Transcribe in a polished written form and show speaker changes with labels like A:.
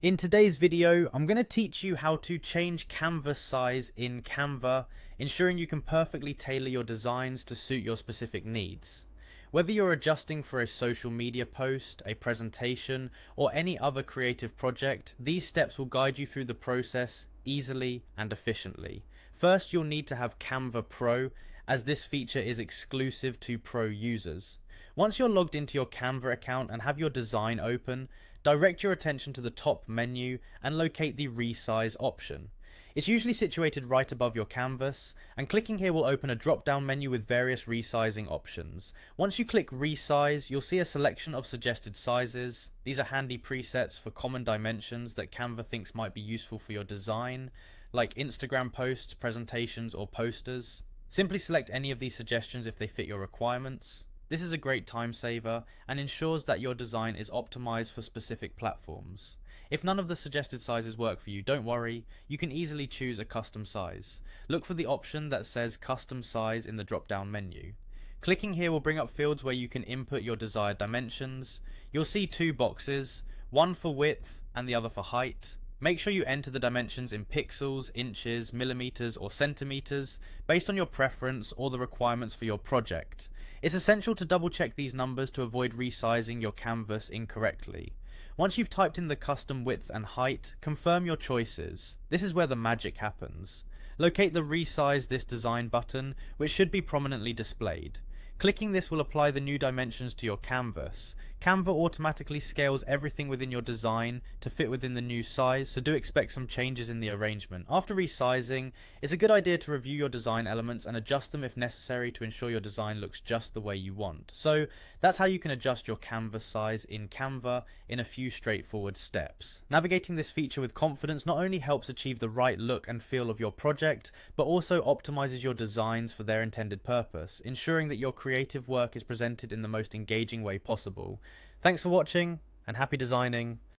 A: In today's video, I'm going to teach you how to change canvas size in Canva, ensuring you can perfectly tailor your designs to suit your specific needs. Whether you're adjusting for a social media post, a presentation, or any other creative project, these steps will guide you through the process easily and efficiently. First, you'll need to have Canva Pro, as this feature is exclusive to Pro users. Once you're logged into your Canva account and have your design open, direct your attention to the top menu and locate the resize option. It's usually situated right above your canvas, and clicking here will open a drop-down menu with various resizing options. Once you click resize, you'll see a selection of suggested sizes. These are handy presets for common dimensions that Canva thinks might be useful for your design, like Instagram posts, presentations, or posters. Simply select any of these suggestions if they fit your requirements. This is a great time saver and ensures that your design is optimized for specific platforms. If none of the suggested sizes work for you, don't worry, you can easily choose a custom size. Look for the option that says custom size in the drop-down menu. Clicking here will bring up fields where you can input your desired dimensions. You'll see two boxes, one for width and the other for height. Make sure you enter the dimensions in pixels, inches, millimeters, or centimeters based on your preference or the requirements for your project. It's essential to double check these numbers to avoid resizing your canvas incorrectly. Once you've typed in the custom width and height, confirm your choices. This is where the magic happens. Locate the Resize This Design button, which should be prominently displayed. Clicking this will apply the new dimensions to your canvas. Canva automatically scales everything within your design to fit within the new size, so do expect some changes in the arrangement. After resizing, it's a good idea to review your design elements and adjust them if necessary to ensure your design looks just the way you want. So that's how you can adjust your canvas size in Canva in a few straightforward steps. Navigating this feature with confidence not only helps achieve the right look and feel of your project, but also optimizes your designs for their intended purpose, ensuring that your creative work is presented in the most engaging way possible. Thanks for watching, and happy designing.